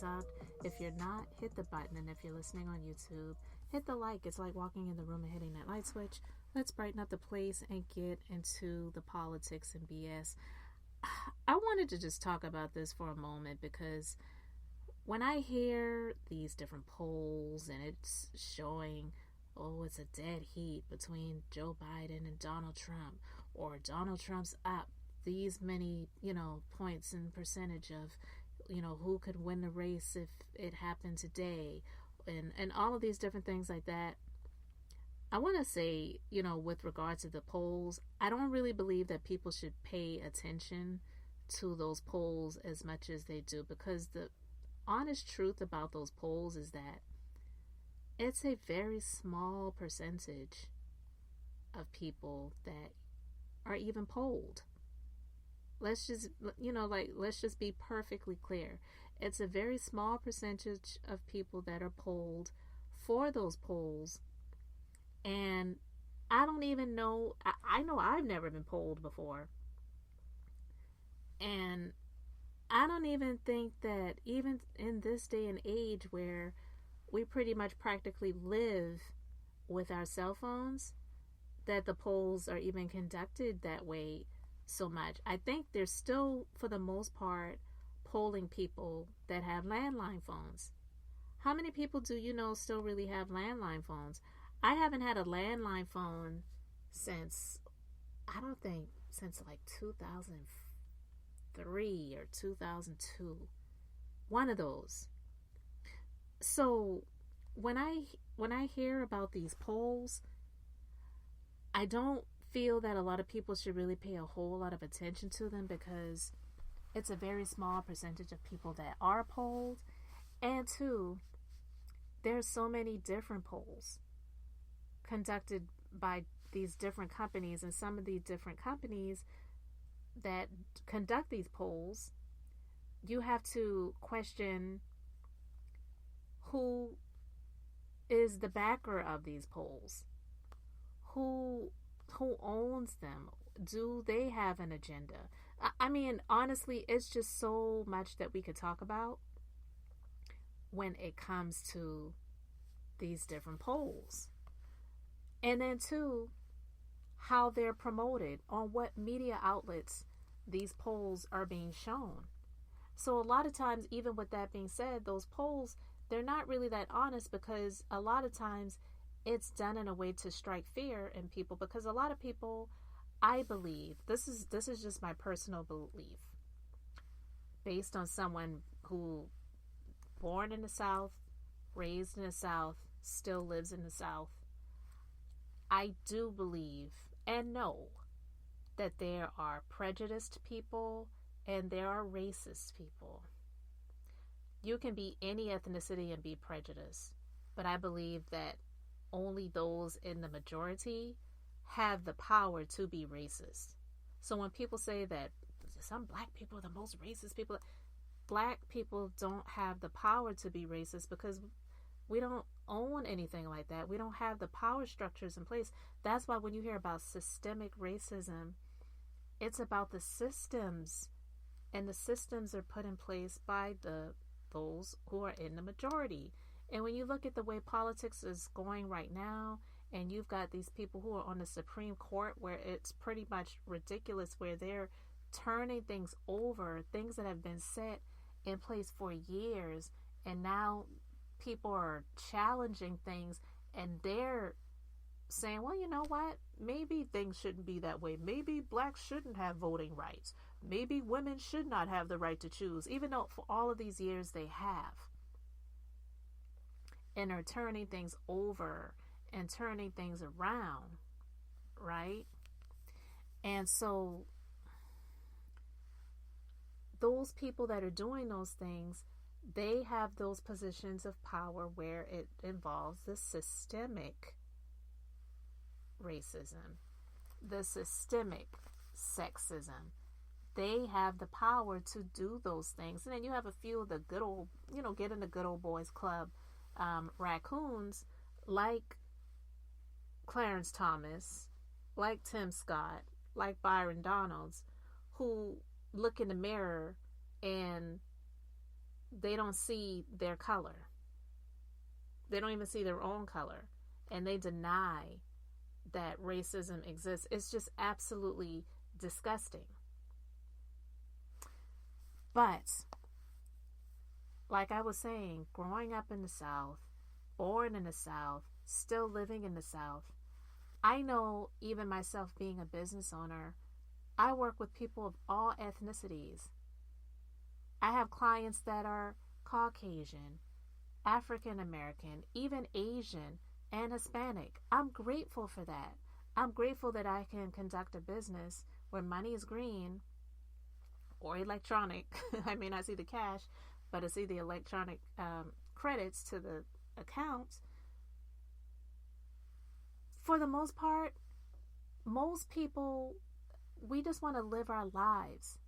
subbed. If you're not, hit the button. And if you're listening on YouTube, hit the like. It's like walking in the room and hitting that light switch. Let's brighten up the place and get into the politics and BS. I wanted to just talk about this for a moment because when I hear these different polls and it's showing, oh, it's a dead heat between Joe Biden and Donald Trump, or Donald Trump's up these many, points and percentage of, who could win the race if it happened today, and all of these different things like that. I want to say, with regard to the polls, I don't really believe that people should pay attention to those polls as much as they do, because the honest truth about those polls is that it's a very small percentage of people that are even polled. Let's just be perfectly clear. It's a very small percentage of people that are polled for those polls. And I don't even know, I know I've never been polled before. And I don't even think that even in this day and age where we pretty much practically live with our cell phones, that the polls are even conducted that way so much. I think they're still, for the most part, polling people that have landline phones. How many people do you know still really have landline phones? I haven't had a landline phone since like 2003 or 2002. One of those. So when I hear about these polls, I don't feel that a lot of people should really pay a whole lot of attention to them, because it's a very small percentage of people that are polled. And two, there's so many different polls conducted by these different companies, and some of these different companies that conduct these polls, you have to question who is the backer of these polls, who owns them, do they have an agenda? I mean, honestly, it's just so much that we could talk about when it comes to these different polls. And then two, how they're promoted, on what media outlets these polls are being shown. So a lot of times, even with that being said, those polls, they're not really that honest, because a lot of times it's done in a way to strike fear in people, because a lot of people, I believe, this is just my personal belief, based on someone who born in the South, raised in the South, still lives in the South. I do believe and know that there are prejudiced people and there are racist people. You can be any ethnicity and be prejudiced, but I believe that only those in the majority have the power to be racist. So when people say that some black people are the most racist people, black people don't have the power to be racist, because we don't own anything like that. We don't have the power structures in place. That's why when you hear about systemic racism, it's about the systems, and the systems are put in place by those who are in the majority. And when you look at the way politics is going right now, and you've got these people who are on the Supreme Court, where it's pretty much ridiculous, where they're turning things over, things that have been set in place for years, and now people are challenging things, and they're saying, well, you know what? Maybe things shouldn't be that way. Maybe blacks shouldn't have voting rights. Maybe women should not have the right to choose, even though for all of these years they have. And are turning things over and turning things around, right? And so those people that are doing those things, they have those positions of power where it involves the systemic racism, the systemic sexism. They have the power to do those things. And then you have a few of the good old, get in the good old boys club raccoons, like Clarence Thomas, like Tim Scott, like Byron Donalds, who look in the mirror and they don't see their color. They don't even see their own color. And they deny that racism exists. It's just absolutely disgusting. But, like I was saying, growing up in the South, born in the South, still living in the South, I know, even myself being a business owner, I work with people of all ethnicities. I have clients that are Caucasian, African American, even Asian and Hispanic. I'm grateful for that. I'm grateful that I can conduct a business where money is green or electronic. I may not see the cash, but I see the electronic credits to the account. For the most part, most people, we just want to live our lives.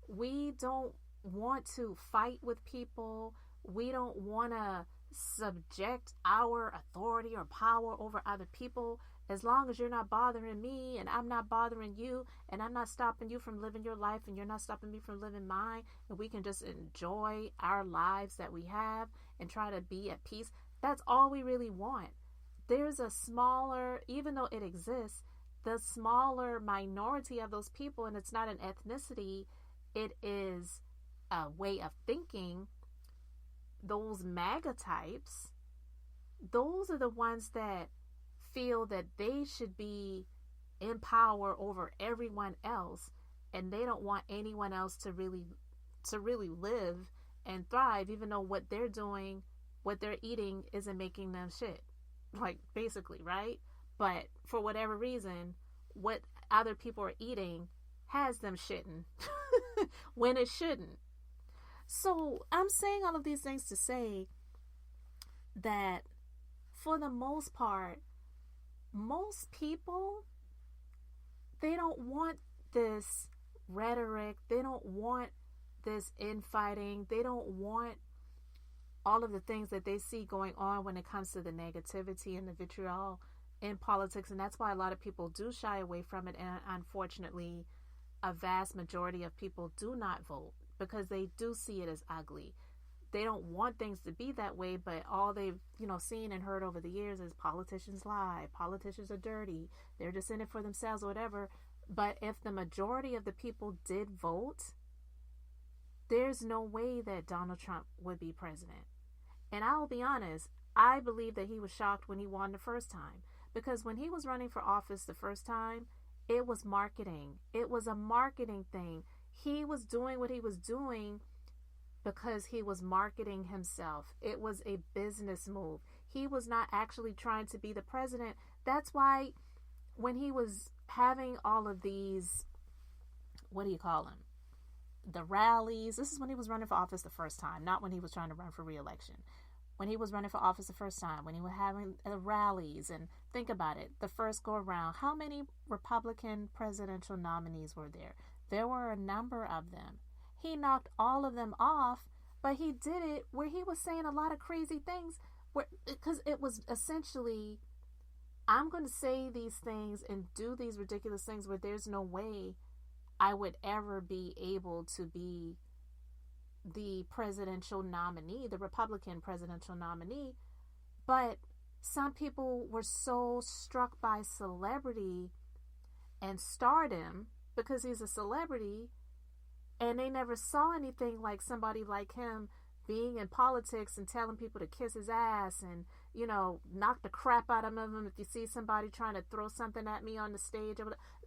We don't want to fight with people. We don't want to subject our authority or power over other people. As long as you're not bothering me and I'm not bothering you and I'm not stopping you from living your life and you're not stopping me from living mine, and we can just enjoy our lives that we have and try to be at peace, that's all we really want. There's a smaller, even though it exists, the smaller minority of those people, and it's not an ethnicity, it is a way of thinking. Those MAGA types, those are the ones that feel that they should be in power over everyone else, and they don't want anyone else to really live and thrive, even though what they're doing, what they're eating isn't making them shit. Like, basically, right? But for whatever reason, what other people are eating has them shitting when it shouldn't. So I'm saying all of these things to say that for the most part, most people, they don't want this rhetoric. They don't want this infighting. They don't want all of the things that they see going on when it comes to the negativity and the vitriol in politics. And that's why a lot of people do shy away from it. And unfortunately, a vast majority of people do not vote because they do see it as ugly. They don't want things to be that way, but all they've, seen and heard over the years is politicians lie, politicians are dirty, they're just in it for themselves or whatever. But if the majority of the people did vote, there's no way that Donald Trump would be president. And I'll be honest, I believe that he was shocked when he won the first time. Because when he was running for office the first time, it was marketing. It was a marketing thing. He was doing what he was doing because he was marketing himself. It was a business move. He was not actually trying to be the president. That's why when he was having all of these, what do you call them? The rallies. This is when he was running for office the first time, not when he was trying to run for re-election. When he was running for office the first time, when he was having rallies, and think about it, the first go around, how many Republican presidential nominees were there? There were a number of them. He knocked all of them off, but he did it where he was saying a lot of crazy things, because it was essentially, I'm going to say these things and do these ridiculous things where there's no way I would ever be able to be the presidential nominee, the Republican presidential nominee. But some people were so struck by celebrity and stardom because he's a celebrity, and they never saw anything like somebody like him being in politics and telling people to kiss his ass and, knock the crap out of him if you see somebody trying to throw something at me on the stage.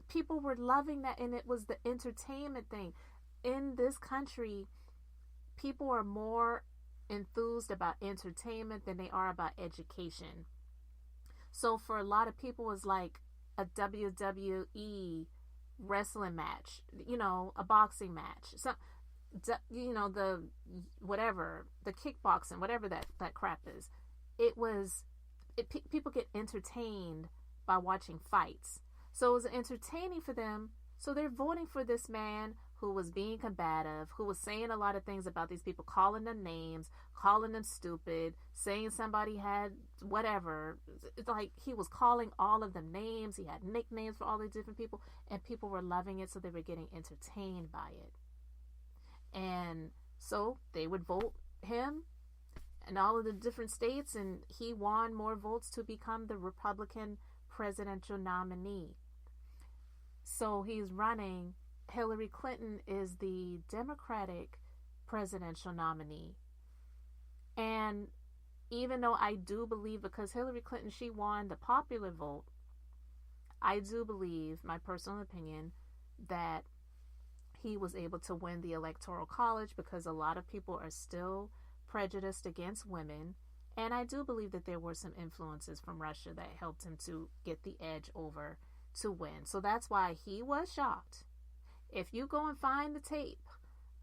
People were loving that, and it was the entertainment thing. In this country, people are more enthused about entertainment than they are about education. So for a lot of people, it's like a WWE wrestling match, a boxing match. So, the whatever, the kickboxing, whatever that crap is. People get entertained by watching fights. So it was entertaining for them. So they're voting for this man who was being combative, who was saying a lot of things about these people, calling them names, calling them stupid, saying somebody had whatever. It's like he was calling all of them names. He had nicknames for all these different people, and people were loving it, so they were getting entertained by it. And So they would vote him in all of the different states, and he won more votes to become the Republican presidential nominee. So he's running. Hillary Clinton is the Democratic presidential nominee. And even though I do believe, because Hillary Clinton, she won the popular vote, I do believe, my personal opinion, that he was able to win the Electoral College because a lot of people are still prejudiced against women. And I do believe that there were some influences from Russia that helped him to get the edge over to win. So that's why he was shocked. If you go and find the tape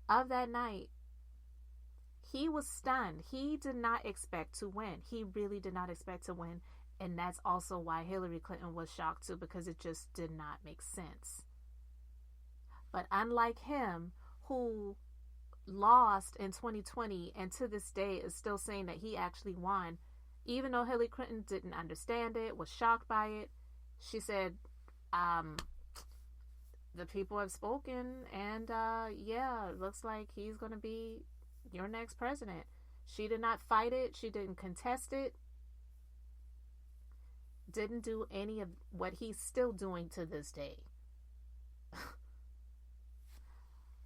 of that night, he was stunned. He did not expect to win. He really did not expect to win. And that's also why Hillary Clinton was shocked too, because it just did not make sense. But unlike him, who lost in 2020 and to this day is still saying that he actually won, even though Hillary Clinton didn't understand it, was shocked by it, she said, the people have spoken, and yeah, it looks like he's going to be your next president. She did not fight it. She didn't contest it. Didn't do any of what he's still doing to this day.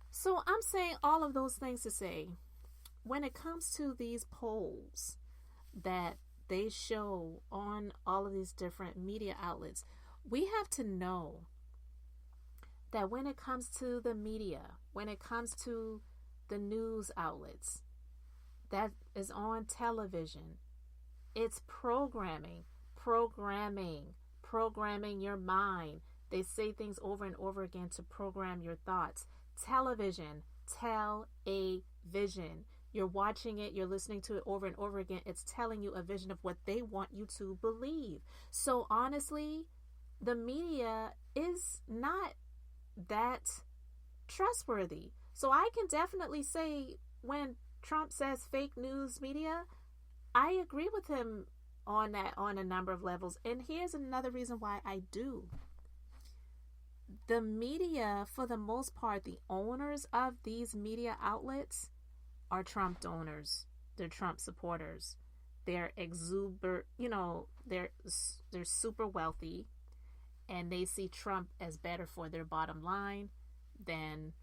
So I'm saying all of those things to say, when it comes to these polls that they show on all of these different media outlets, we have to know that when it comes to the media, when it comes to the news outlets that is on television, it's programming your mind. They say things over and over again to program your thoughts. Television, tell a vision. You're watching it, you're listening to it over and over again. It's telling you a vision of what they want you to believe. So honestly, the media is not that trustworthy. So I can definitely say when Trump says fake news media, I agree with him on that on a number of levels. And here's another reason why I do. The media, for the most part, the owners of these media outlets are Trump donors. They're Trump supporters. They're they're super wealthy, and they see Trump as better for their bottom line than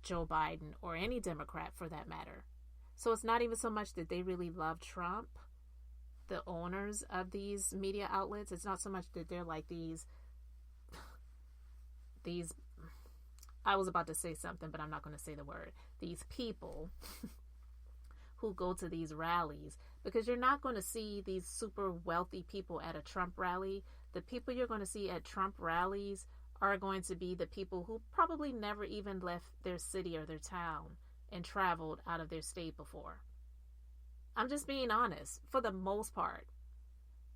Joe Biden or any Democrat for that matter. So it's not even so much that they really love Trump, the owners of these media outlets. It's not so much that they're like these, I was about to say something, but I'm not going to say the word. These people who go to these rallies, because you're not going to see these super wealthy people at a Trump rally. The people you're going to see at Trump rallies are going to be the people who probably never even left their city or their town and traveled out of their state before. I'm just being honest. For the most part,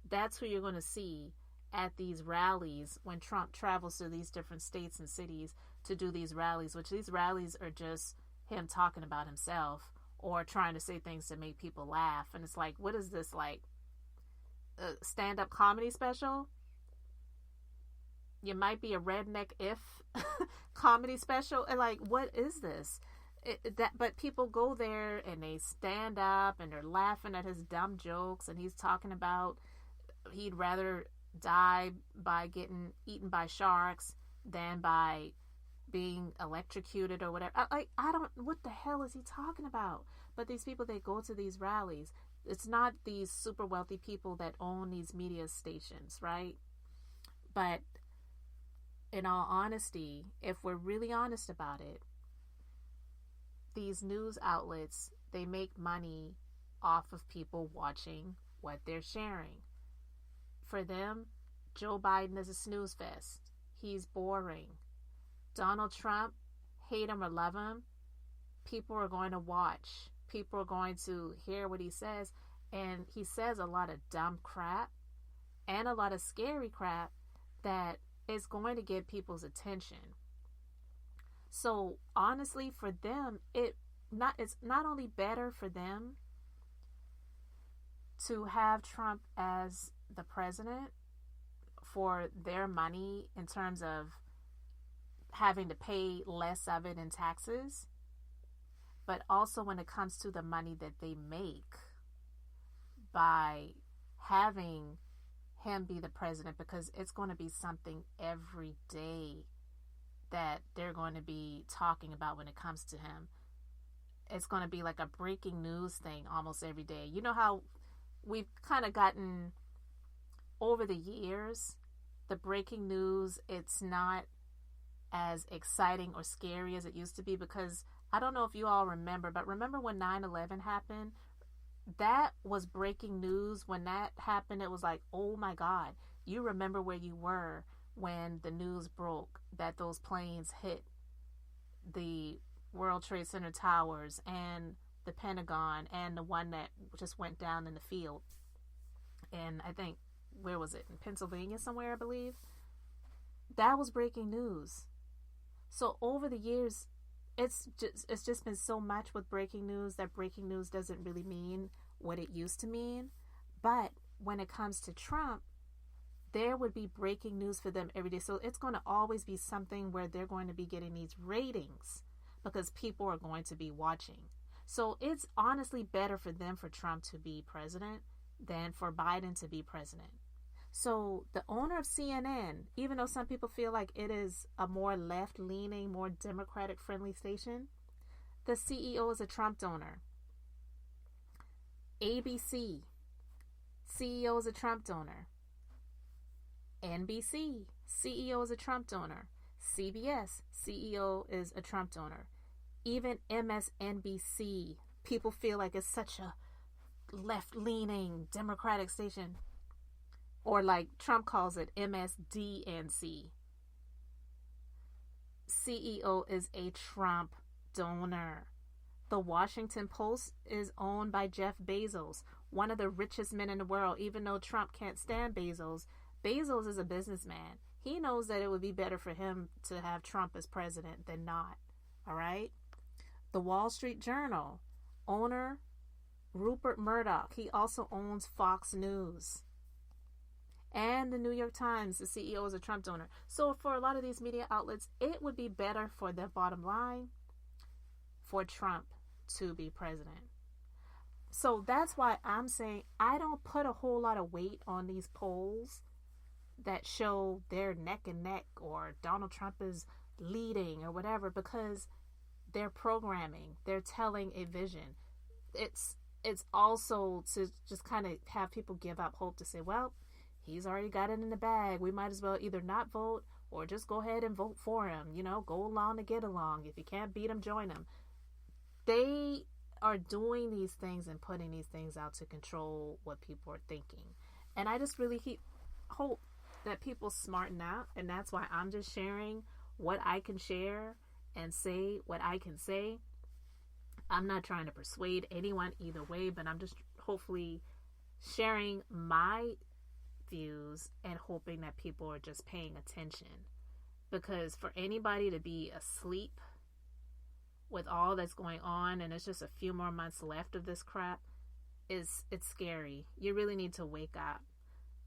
that's who you're going to see at these rallies when Trump travels to these different states and cities to do these rallies, which these rallies are just him talking about himself or trying to say things to make people laugh. And it's like, what is this, like a stand-up comedy special? You might be a redneck if comedy special. And like, what is this? But people go there and they stand up and they're laughing at his dumb jokes, and he's talking about he'd rather die by getting eaten by sharks than by being electrocuted or whatever. I don't, what the hell is he talking about? But these people that go to these rallies, it's not these super wealthy people that own these media stations, right? But in all honesty, if we're really honest about it, these news outlets, they make money off of people watching what they're sharing. For them, Joe Biden is a snooze fest. He's boring. Donald Trump, hate him or love him, people are going to watch. People are going to hear what he says. And he says a lot of dumb crap and a lot of scary crap that is going to get people's attention. So honestly, for them, it's not only better for them to have Trump as the president for their money in terms of having to pay less of it in taxes. but also when it comes to the money that they make by having him be the president, because it's going to be something every day that they're going to be talking about when it comes to him. It's going to be like a breaking news thing almost every day. You know how we've kind of gotten over the years, the breaking news, it's not as exciting or scary as it used to be, because I don't know if you all remember, but remember when 9/11 happened? That was breaking news. When that happened, it was like, oh my God, you remember where you were when the news broke that those planes hit the World Trade Center towers and the Pentagon and the one that just went down in the field. And I think, where was it? In Pennsylvania somewhere, I believe. That was breaking news. So over the years, it's just been so much with breaking news that breaking news doesn't really mean what it used to mean. But when it comes to Trump, there would be breaking news for them every day. So it's going to always be something where they're going to be getting these ratings because people are going to be watching. So it's honestly better for them for Trump to be president than for Biden to be president. So the owner of CNN, even though some people feel like it is a more left-leaning, more Democratic-friendly station, the CEO is a Trump donor. ABC, CEO is a Trump donor. NBC, CEO is a Trump donor. CBS, CEO is a Trump donor. Even MSNBC, people feel like it's such a left-leaning Democratic station. Or like Trump calls it, MSDNC. CEO is a Trump donor. The Washington Post is owned by Jeff Bezos, one of the richest men in the world. Even though Trump can't stand Bezos, Bezos is a businessman. He knows that it would be better for him to have Trump as president than not. All right? The Wall Street Journal, owner Rupert Murdoch. He also owns Fox News. And the New York Times, the CEO is a Trump donor. So for a lot of these media outlets, it would be better for their bottom line for Trump to be president. So that's why I'm saying I don't put a whole lot of weight on these polls that show they're neck and neck or Donald Trump is leading or whatever, because they're programming, they're telling a vision. It's also to just kind of have people give up hope, to say, well, he's already got it in the bag. We might as well either not vote or just go ahead and vote for him. You know, go along to get along. If you can't beat him, join him. They are doing these things and putting these things out to control what people are thinking. And I just really hope that people smarten out. And that's why I'm just sharing what I can share and say what I can say. I'm not trying to persuade anyone either way, but I'm just hopefully sharing my views and hoping that people are just paying attention. Because for anybody to be asleep with all that's going on and it's just a few more months left of this crap, it's scary. You really need to wake up.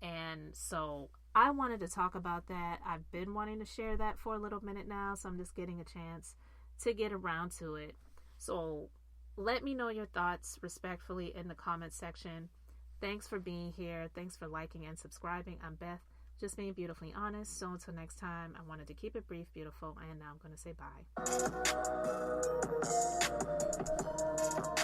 And so I wanted to talk about that. I've been wanting to share that for a little minute now, so I'm just getting a chance to get around to it. So let me know your thoughts respectfully in the comment section. Thanks for being here. Thanks for liking and subscribing. I'm Beth, just being beautifully honest. So until next time, I wanted to keep it brief, beautiful, and now I'm going to say bye.